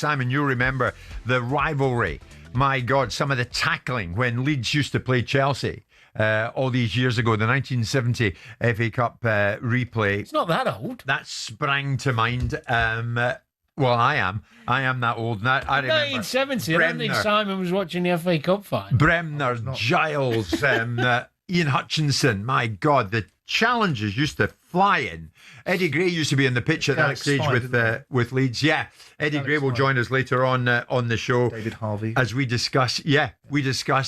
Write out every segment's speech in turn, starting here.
Simon, you'll remember the rivalry. My God, some of the tackling when Leeds used to play Chelsea all these years ago, the 1970 FA Cup replay. It's not that old. That sprang to mind. Well, I am that old. And I remember 1970. I don't think Simon was watching the FA Cup final. Bremner, Giles, Ian Hutchinson. My God, the challenges used to fly in. Eddie Gray used to be on the pitch at that stage with Leeds. Yeah, Eddie Gray will join us later on the show. David Harvey. As we discuss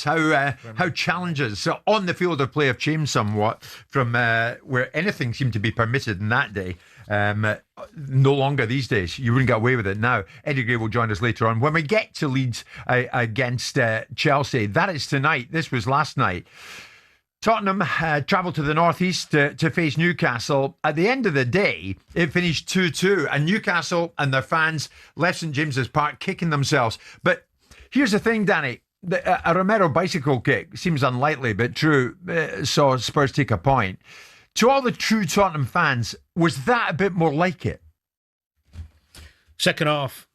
how challenges on the field of play have changed somewhat from where anything seemed to be permitted in that day. No longer these days. You wouldn't get away with it now. Eddie Gray will join us later on. When we get to Leeds against Chelsea, that is tonight. This was last night. Tottenham travelled to the northeast to face Newcastle. At the end of the day, it finished 2-2, and Newcastle and their fans left St James's Park kicking themselves. But here's the thing, Danny. A Romero bicycle kick seems unlikely, but true. Saw Spurs take a point. To all the true Tottenham fans, was that a bit more like it? Second half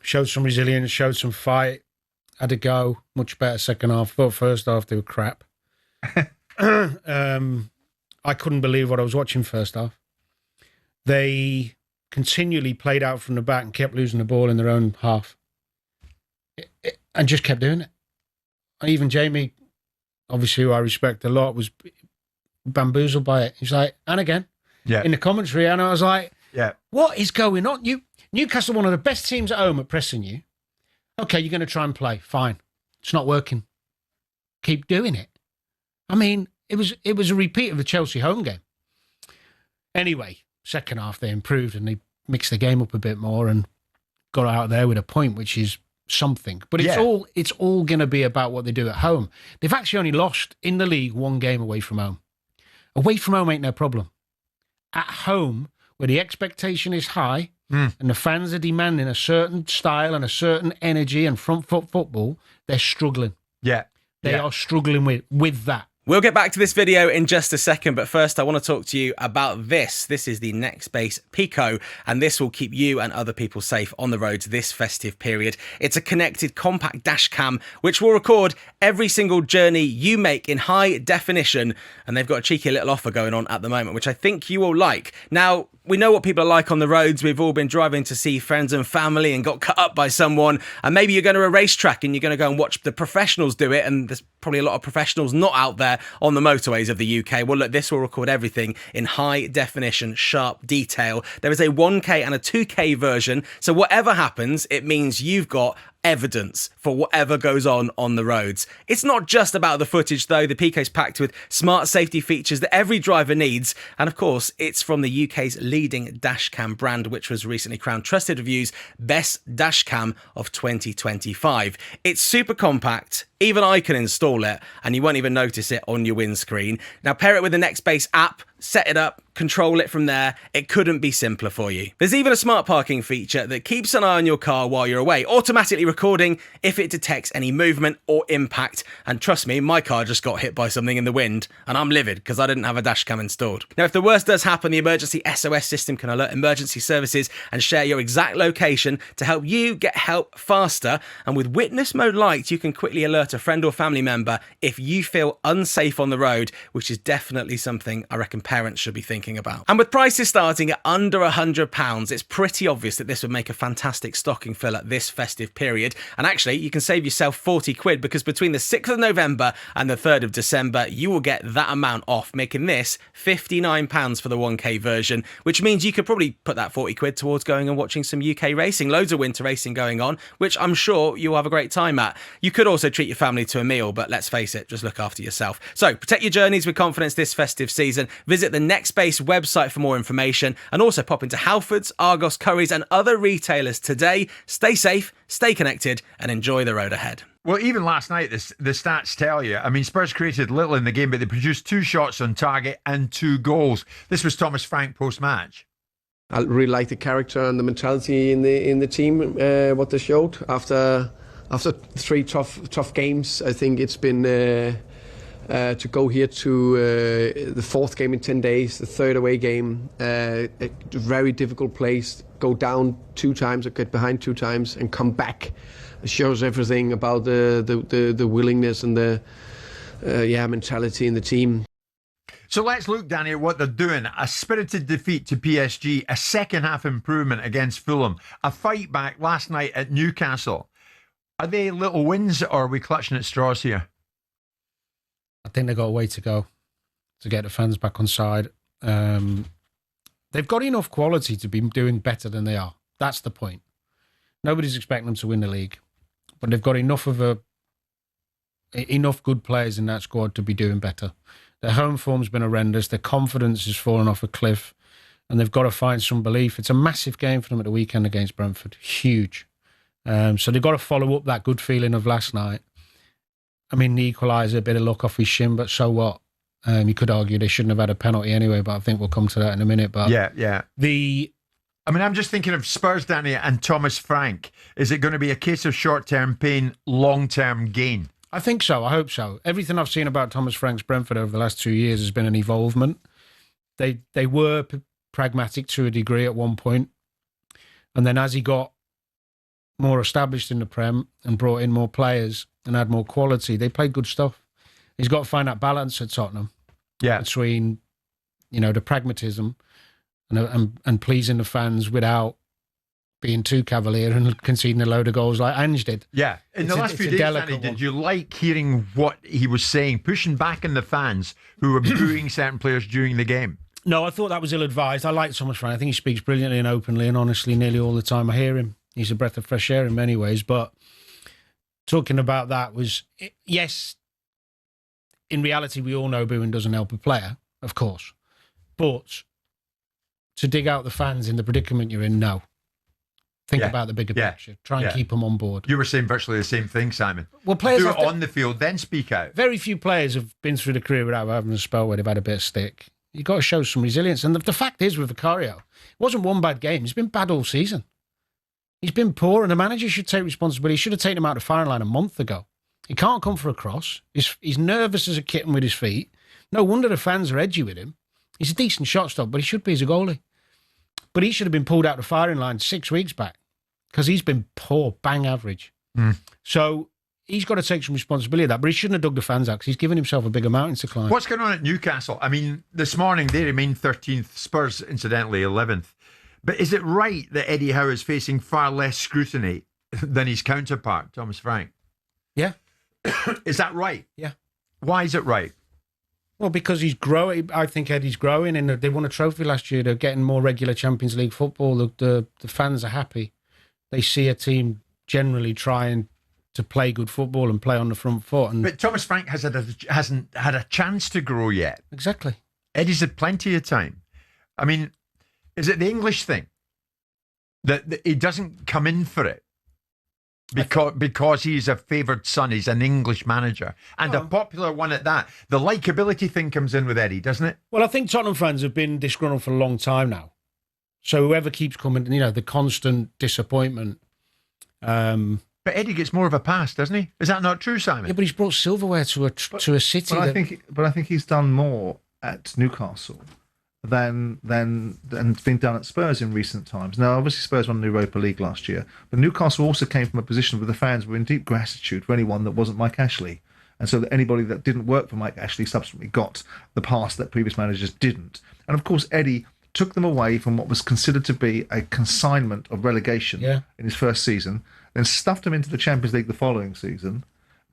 showed some resilience, showed some fight. Had a go, much better second half. Thought first half they were crap. I couldn't believe what I was watching first half. They continually played out from the back and kept losing the ball in their own half. And just kept doing it. Even Jamie, obviously who I respect a lot, was bamboozled by it. He's like, and again, in the commentary, and I was like, what is going on? Newcastle, one of the best teams at home at pressing you. Okay, you're going to try and play. Fine. It's not working. Keep doing it. I mean, it was a repeat of the Chelsea home game. Anyway, second half they improved and they mixed the game up a bit more and got out there with a point, which is something. But it's all going to be about what they do at home. They've actually only lost in the league one game away from home. Away from home ain't no problem. At home, where the expectation is high and the fans are demanding a certain style and a certain energy and front foot football, they're struggling. They are struggling with that. We'll get back to this video in just a second, but first I want to talk to you about this. This is the Nextbase Pico, and this will keep you and other people safe on the roads this festive period. It's a connected compact dash cam, which will record every single journey you make in high definition, and they've got a cheeky little offer going on at the moment, which I think you will like. Now, we know what people are like on the roads. We've all been driving to see friends and family and got cut up by someone. And maybe you're going to a racetrack and you're going to go and watch the professionals do it. And there's probably a lot of professionals not out there on the motorways of the UK. Well, look, this will record everything in high definition, sharp detail. There is a 1K and a 2K version. So whatever happens, it means you've got evidence for whatever goes on the roads. It's not just about the footage though. The Pico's packed with smart safety features that every driver needs, and of course it's from the UK's leading dashcam brand, which was recently crowned Trusted Review's best dashcam of 2025. It's super compact, even I can install it and you won't even notice it on your windscreen. Now pair it with the Nextbase app, set it up, control it from there. It couldn't be simpler for you. There's even a smart parking feature that keeps an eye on your car while you're away, automatically recording if it detects any movement or impact. And trust me, my car just got hit by something in the wind and I'm livid because I didn't have a dash cam installed. Now, if the worst does happen, the emergency SOS system can alert emergency services and share your exact location to help you get help faster. And with Witness Mode Lite, you can quickly alert a friend or family member if you feel unsafe on the road, which is definitely something I reckon parents should be thinking about. And with prices starting at under £100, it's pretty obvious that this would make a fantastic stocking filler this festive period. And actually, you can save yourself 40 quid because between the 6th of November and the 3rd of December, you will get that amount off, making this £59 for the 1K version, which means you could probably put that 40 quid towards going and watching some UK racing. Loads of winter racing going on, which I'm sure you'll have a great time at. You could also treat your family to a meal, but let's face it, just look after yourself. So protect your journeys with confidence this festive season. Visit the Nextbase website for more information and also pop into Halfords, Argos, Currys and other retailers today. Stay safe, stay connected and enjoy the road ahead. Well, even last night, the stats tell you. I mean, Spurs created little in the game, but they produced 2 shots on target and 2 goals. This was Thomas Frank post-match. I really like the character and the mentality in the team, what they showed. After 3 tough games, I think it's been... to go here to the 4th game in 10 days, the 3rd away game, a very difficult place, go down 2 times or get behind 2 times and come back. It shows everything about the willingness and the mentality in the team. So let's look, Danny, at what they're doing. A spirited defeat to PSG, a second half improvement against Fulham, a fight back last night at Newcastle. Are they little wins, or are we clutching at straws here? I think they've got a way to go to get the fans back on side. They've got enough quality to be doing better than they are. That's the point. Nobody's expecting them to win the league, but they've got enough good players in that squad to be doing better. Their home form's been horrendous. Their confidence has fallen off a cliff, and they've got to find some belief. It's a massive game for them at the weekend against Brentford. Huge. So they've got to follow up that good feeling of last night. I mean, the equaliser, a bit of luck off his shin, but so what? You could argue they shouldn't have had a penalty anyway, but I think we'll come to that in a minute. But yeah. I'm just thinking of Spurs, Danny, and Thomas Frank. Is it going to be a case of short-term pain, long-term gain? I think so. I hope so. Everything I've seen about Thomas Frank's Brentford over the last 2 years has been an evolvement. They were pragmatic to a degree at one point, and then as he got more established in the Prem and brought in more players and had more quality, they played good stuff. He's got to find that balance at Tottenham between, the pragmatism and pleasing the fans without being too cavalier and conceding a load of goals like Ange did. Yeah. In the last few days, Danny, did you like hearing what he was saying, pushing back on the fans who were booing certain players during the game? No, I thought that was ill-advised. I like Thomas Frank. I think he speaks brilliantly and openly and honestly nearly all the time I hear him. He's a breath of fresh air in many ways, but talking about that was, yes, in reality, we all know booing doesn't help a player, of course. But to dig out the fans in the predicament you're in, no. Think about the bigger picture. Try and keep them on board. You were saying virtually the same thing, Simon. Well, players do it on the field, then speak out. Very few players have been through the career without having a spell where they've had a bit of stick. You've got to show some resilience. And the fact is with Vicario, it wasn't one bad game. He's been bad all season. He's been poor, and the manager should take responsibility. He should have taken him out of the firing line a month ago. He can't come for a cross. He's nervous as a kitten with his feet. No wonder the fans are edgy with him. He's a decent shot stop, but he should be as a goalie. But he should have been pulled out of the firing line 6 weeks back because he's been poor, bang average. So he's got to take some responsibility of that, but he shouldn't have dug the fans out because he's given himself a bigger mountain to climb. What's going on at Newcastle? I mean, this morning they remain 13th, Spurs, incidentally, 11th. But is it right that Eddie Howe is facing far less scrutiny than his counterpart, Thomas Frank? Yeah. Is that right? Yeah. Why is it right? Well, because he's growing. I think Eddie's growing, and they won a trophy last year. They're getting more regular Champions League football. The fans are happy. They see a team generally trying to play good football and play on the front foot. But Thomas Frank hasn't had a chance to grow yet. Exactly. Eddie's had plenty of time. I mean, is it the English thing that he doesn't come in for it? Because he's a favoured son, he's an English manager, and a popular one at that. The likeability thing comes in with Eddie, doesn't it? Well, I think Tottenham fans have been disgruntled for a long time now. So whoever keeps coming, the constant disappointment. But Eddie gets more of a pass, doesn't he? Is that not true, Simon? Yeah, but he's brought silverware to a city. But I think he's done more at Newcastle than it's been done at Spurs in recent times. Now, obviously, Spurs won the Europa League last year, but Newcastle also came from a position where the fans were in deep gratitude for anyone that wasn't Mike Ashley. And so that anybody that didn't work for Mike Ashley subsequently got the pass that previous managers didn't. And of course, Eddie took them away from what was considered to be a consignment of relegation in his first season, then stuffed them into the Champions League the following season,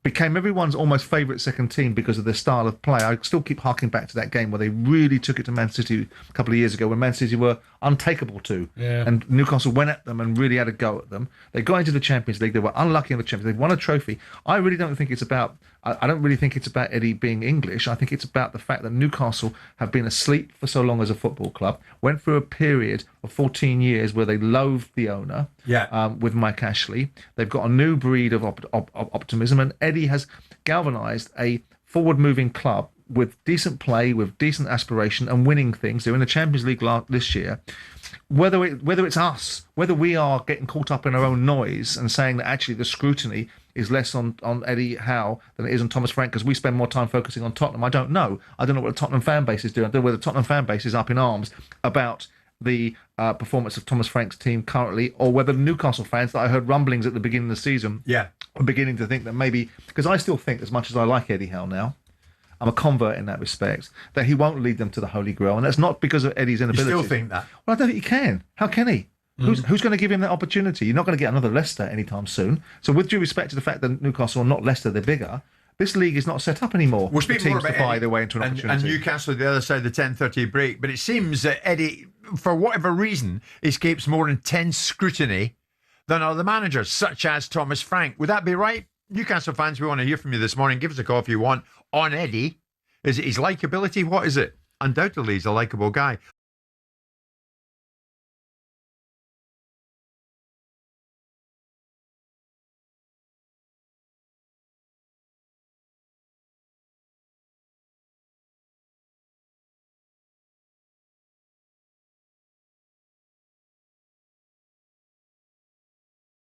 became everyone's almost favourite second team because of their style of play. I still keep harking back to that game where they really took it to Man City a couple of years ago when Man City were untakeable to. Yeah. And Newcastle went at them and really had a go at them. They got into the Champions League. They were unlucky in the Champions League. They won a trophy. I really don't think it's about... I don't really think it's about Eddie being English. I think it's about the fact that Newcastle have been asleep for so long as a football club, went through a period of 14 years where they loathed the owner with Mike Ashley. They've got a new breed of optimism, and Eddie has galvanised a forward-moving club with decent play, with decent aspiration and winning things. They're in the Champions League this year. Whether it's us, whether we are getting caught up in our own noise and saying that actually the scrutiny is less on Eddie Howe than it is on Thomas Frank because we spend more time focusing on Tottenham, I don't know. I don't know what the Tottenham fan base is doing. I don't know whether the Tottenham fan base is up in arms about the performance of Thomas Frank's team currently, or whether Newcastle fans that I heard rumblings at the beginning of the season are beginning to think that maybe, because I still think, as much as I like Eddie Howe now, I'm a convert in that respect, that he won't lead them to the Holy Grail. And that's not because of Eddie's inability. You still think that? Well, I don't think he can. How can he? Who's going to give him that opportunity? You're not going to get another Leicester anytime soon. So with due respect to the fact that Newcastle are not Leicester, they're bigger, this league is not set up anymore We'll for speak more teams about to buy Eddie their way into an and opportunity. Newcastle at the other side of the 10:30 break. But it seems that Eddie, for whatever reason, escapes more intense scrutiny than other managers, such as Thomas Frank. Would that be right? Newcastle fans, we want to hear from you this morning. Give us a call if you want on Eddie. Is it his likeability? What is it? Undoubtedly, he's a likeable guy.